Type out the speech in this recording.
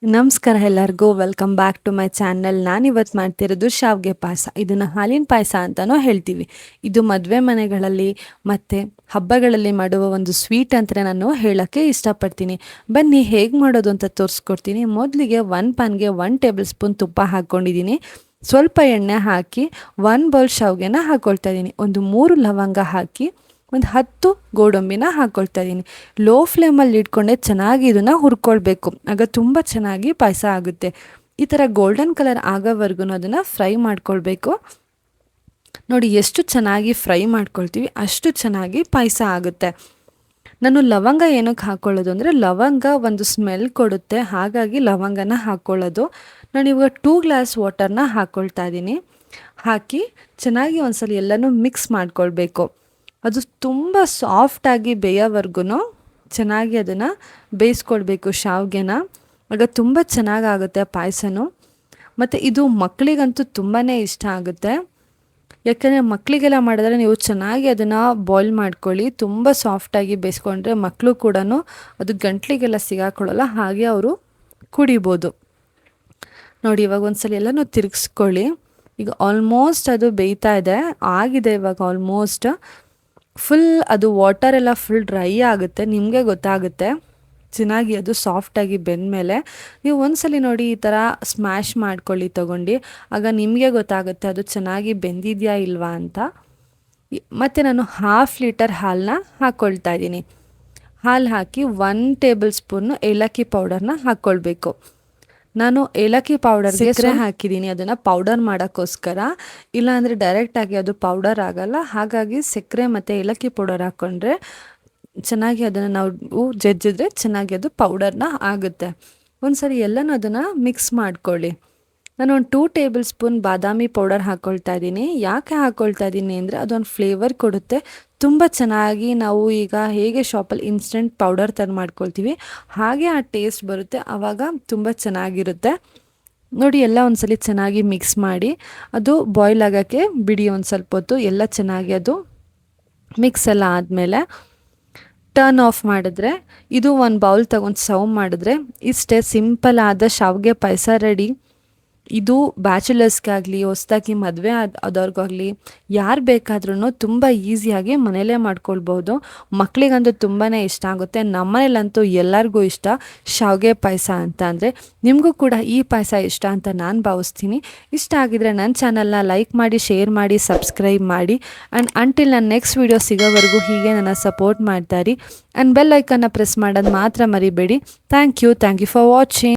ನಮಸ್ಕಾರ ಎಲ್ಲರಿಗೂ welcome back to my channel. ನಾನಿವತ್ತು ಮಾಡ್ತಿರೋದು ಶಾವಿಗೆ ಪಾಯಸ. ಇದನ್ನು ಹಾಲಿನ ಪಾಯಸ ಅಂತಲೂ ಹೇಳ್ತೀವಿ. ಇದು ಮದುವೆ ಮನೆಗಳಲ್ಲಿ ಮತ್ತು ಹಬ್ಬಗಳಲ್ಲಿ ಮಾಡುವ ಒಂದು ಸ್ವೀಟ್ ಅಂತಲೇ ನಾನು ಹೇಳೋಕ್ಕೆ ಇಷ್ಟಪಡ್ತೀನಿ. ಬನ್ನಿ ಹೇಗೆ ಮಾಡೋದು ಅಂತ ತೋರಿಸ್ಕೊಡ್ತೀನಿ. ಮೊದಲಿಗೆ ಒಂದು ಪ್ಯಾನ್ಗೆ 1 ಟೇಬಲ್ ಸ್ಪೂನ್ ತುಪ್ಪ ಹಾಕ್ಕೊಂಡಿದ್ದೀನಿ. ಸ್ವಲ್ಪ ಎಣ್ಣೆ ಹಾಕಿ 1 ಬೌಲ್ ಶಾವಿಗೆನ ಹಾಕ್ಕೊಳ್ತಾ ಇದ್ದೀನಿ. ಒಂದು 3 ಲವಂಗ ಹಾಕಿ ಒಂದು 10 ಗೋಡಂಬಿನ ಹಾಕ್ಕೊಳ್ತಾ ಇದ್ದೀನಿ. ಲೋ ಫ್ಲೇಮಲ್ಲಿ ಇಟ್ಕೊಂಡೆ ಚೆನ್ನಾಗಿ ಇದನ್ನು ಹುರ್ಕೊಳ್ಬೇಕು. ಆಗ ತುಂಬ ಚೆನ್ನಾಗಿ ಪಾಯಸ ಆಗುತ್ತೆ. ಈ ಥರ ಗೋಲ್ಡನ್ ಕಲರ್ ಆಗೋವರೆಗೂ ಅದನ್ನು ಫ್ರೈ ಮಾಡ್ಕೊಳ್ಬೇಕು. ನೋಡಿ ಎಷ್ಟು ಚೆನ್ನಾಗಿ ಫ್ರೈ ಮಾಡ್ಕೊಳ್ತೀವಿ ಅಷ್ಟು ಚೆನ್ನಾಗಿ ಪಾಯಸ ಆಗುತ್ತೆ. ನಾನು ಲವಂಗ ಏನಕ್ಕೆ ಹಾಕ್ಕೊಳ್ಳೋದು ಅಂದರೆ ಲವಂಗ ಒಂದು ಸ್ಮೆಲ್ ಕೊಡುತ್ತೆ, ಹಾಗಾಗಿ ಲವಂಗನ ಹಾಕ್ಕೊಳ್ಳೋದು. ನಾನು ಇವಾಗ 2 ಗ್ಲಾಸ್ ವಾಟರ್ನ ಹಾಕ್ಕೊಳ್ತಾ ಇದ್ದೀನಿ. ಹಾಕಿ ಚೆನ್ನಾಗಿ ಒಂದ್ಸಲ ಎಲ್ಲನೂ ಮಿಕ್ಸ್ ಮಾಡ್ಕೊಳ್ಬೇಕು. ಅದು ತುಂಬ ಸಾಫ್ಟಾಗಿ ಬೇಯೋವರೆಗೂ ಚೆನ್ನಾಗಿ ಅದನ್ನು ಬೇಯಿಸ್ಕೊಳ್ಬೇಕು ಶಾವಿಗೆನ. ಆಗ ತುಂಬ ಚೆನ್ನಾಗಾಗುತ್ತೆ ಪಾಯಸನೂ. ಮತ್ತು ಇದು ಮಕ್ಕಳಿಗಂತೂ ತುಂಬಾ ಇಷ್ಟ ಆಗುತ್ತೆ. ಯಾಕಂದರೆ ಮಕ್ಕಳಿಗೆಲ್ಲ ಮಾಡಿದ್ರೆ ನೀವು ಚೆನ್ನಾಗಿ ಅದನ್ನು ಬಾಯ್ಲ್ ಮಾಡ್ಕೊಳ್ಳಿ. ತುಂಬ ಸಾಫ್ಟಾಗಿ ಬೇಯಿಸ್ಕೊಂಡ್ರೆ ಮಕ್ಕಳು ಕೂಡ ಅದು ಗಂಟ್ಲಿಗೆಲ್ಲ ಸಿಗಾಕೊಳ್ಳಲ್ಲ, ಹಾಗೆ ಅವರು ಕುಡಿಬೋದು. ನೋಡಿ ಇವಾಗ ಒಂದ್ಸಲ ಎಲ್ಲನೂ ತಿರುಗಿಸ್ಕೊಳ್ಳಿ. ಈಗ ಆಲ್ಮೋಸ್ಟ್ ಅದು ಬೇಯ್ತಾ ಇದೆ, ಆಗಿದೆ ಇವಾಗ ಆಲ್ಮೋಸ್ಟ್. ಫುಲ್ ಅದು ವಾಟರ್ ಎಲ್ಲ ಫುಲ್ ಡ್ರೈ ಆಗುತ್ತೆ, ನಿಮಗೆ ಗೊತ್ತಾಗುತ್ತೆ ಚೆನ್ನಾಗಿ ಅದು ಸಾಫ್ಟಾಗಿ ಬೆಂದಮೇಲೆ. ನೀವು ಒಂದ್ಸಲ ನೋಡಿ ಈ ಥರ ಸ್ಮ್ಯಾಶ್ ಮಾಡ್ಕೊಳ್ಳಿ ತೊಗೊಂಡು, ಆಗ ನಿಮಗೆ ಗೊತ್ತಾಗುತ್ತೆ ಅದು ಚೆನ್ನಾಗಿ ಬೆಂದಿದೆಯಾ ಇಲ್ವಾ ಅಂತ. ಮತ್ತು ನಾನು 1/2 ಲೀಟರ್ ಹಾಲನ್ನ ಹಾಕ್ಕೊಳ್ತಾ ಇದ್ದೀನಿ. ಹಾಲು ಹಾಕಿ 1 ಟೇಬಲ್ ಸ್ಪೂನು ಏಲಕ್ಕಿ ಪೌಡರ್ನ ಹಾಕ್ಕೊಳ್ಬೇಕು. ನಾನು ಏಲಕ್ಕಿ ಪೌಡರ್ಗೆ ಸಕ್ಕರೆ ಹಾಕಿದ್ದೀನಿ ಅದನ್ನು ಪೌಡರ್ ಮಾಡೋಕ್ಕೋಸ್ಕರ, ಇಲ್ಲಾಂದರೆ ಡೈರೆಕ್ಟಾಗಿ ಅದು ಪೌಡರ್ ಆಗೋಲ್ಲ. ಹಾಗಾಗಿ ಸಕ್ಕರೆ ಮತ್ತು ಏಲಕ್ಕಿ ಪೌಡರ್ ಹಾಕ್ಕೊಂಡ್ರೆ ಚೆನ್ನಾಗಿ ಅದನ್ನು ನಾವು ಜಜ್ಜಿದ್ರೆ ಚೆನ್ನಾಗಿ ಅದು ಪೌಡರ್ನ ಆಗುತ್ತೆ. ಒಂದ್ಸರಿ ಎಲ್ಲನೂ ಅದನ್ನು ಮಿಕ್ಸ್ ಮಾಡ್ಕೊಳ್ಳಿ. ನಾನು ಒಂದು 2 ಟೇಬಲ್ ಸ್ಪೂನ್ ಬಾದಾಮಿ ಪೌಡರ್ ಹಾಕ್ಕೊಳ್ತಾ ಇದ್ದೀನಿ. ಯಾಕೆ ಹಾಕ್ಕೊಳ್ತಾ ಇದ್ದೀನಿ ಅಂದರೆ ಅದೊಂದು ಫ್ಲೇವರ್ ಕೊಡುತ್ತೆ. ತುಂಬ ಚೆನ್ನಾಗಿ ನಾವು ಈಗ ಹೇಗೆ ಶಾಪಲ್ಲಿ ಇನ್ಸ್ಟೆಂಟ್ ಪೌಡರ್ ತಂದು ಮಾಡ್ಕೊಳ್ತೀವಿ ಹಾಗೆ ಆ ಟೇಸ್ಟ್ ಬರುತ್ತೆ, ಆವಾಗ ತುಂಬ ಚೆನ್ನಾಗಿರುತ್ತೆ. ನೋಡಿ ಎಲ್ಲ ಒಂದ್ಸಲ ಚೆನ್ನಾಗಿ ಮಿಕ್ಸ್ ಮಾಡಿ ಅದು ಬಾಯ್ಲ್ ಆಗೋಕ್ಕೆ ಬಿಡಿ ಒಂದು ಸ್ವಲ್ಪ ಹೊತ್ತು. ಎಲ್ಲ ಚೆನ್ನಾಗಿ ಅದು ಮಿಕ್ಸ್ ಎಲ್ಲ ಆದಮೇಲೆ ಟರ್ನ್ ಆಫ್ ಮಾಡಿದ್ರೆ ಇದು ಒಂದು ಬೌಲ್ ತಗೊಂಡು ಸರ್ವ್ ಮಾಡಿದ್ರೆ ಇಷ್ಟೇ ಸಿಂಪಲ್ ಆದ ಶಾವಿಗೆ ಪಾಯಸ ರೆಡಿ. ಇದು ಬ್ಯಾಚುಲರ್ಸ್ಗಾಗಲಿ ಹೊಸ್ದಾಗಿ ಮದುವೆ ಆದವ್ರಿಗಾಗಲಿ ಯಾರು ಬೇಕಾದ್ರೂ ತುಂಬ ಈಸಿಯಾಗಿ ಮನೆಯಲ್ಲೇ ಮಾಡ್ಕೊಳ್ಬೋದು. ಮಕ್ಕಳಿಗಂತೂ ತುಂಬಾ ಇಷ್ಟ ಆಗುತ್ತೆ. ನಮ್ಮನೇಲಂತೂ ಎಲ್ಲರಿಗೂ ಇಷ್ಟ ಶಾವಿಗೆ ಪಾಯಸ ಅಂತ ಅಂದರೆ. ನಿಮಗೂ ಕೂಡ ಈ ಪಾಯಸ ಇಷ್ಟ ಅಂತ ನಾನು ಭಾವಿಸ್ತೀನಿ. ಇಷ್ಟ ಆಗಿದರೆ ನನ್ನ ಚಾನಲ್ನ ಲೈಕ್ ಮಾಡಿ, ಶೇರ್ ಮಾಡಿ, ಸಬ್ಸ್ಕ್ರೈಬ್ ಮಾಡಿ. ಆ್ಯಂಡ್ ಅಂಟಿಲ್ ನನ್ನ ನೆಕ್ಸ್ಟ್ ವೀಡಿಯೋ ಸಿಗೋವರೆಗೂ ಹೀಗೆ ನನ್ನ ಸಪೋರ್ಟ್ ಮಾಡ್ತಾಯಿರಿ. ಆ್ಯಂಡ್ ಬೆಲ್ ಐಕನ್ನ ಪ್ರೆಸ್ ಮಾಡೋದು ಮಾತ್ರ ಮರಿಬೇಡಿ. Thank you for watching.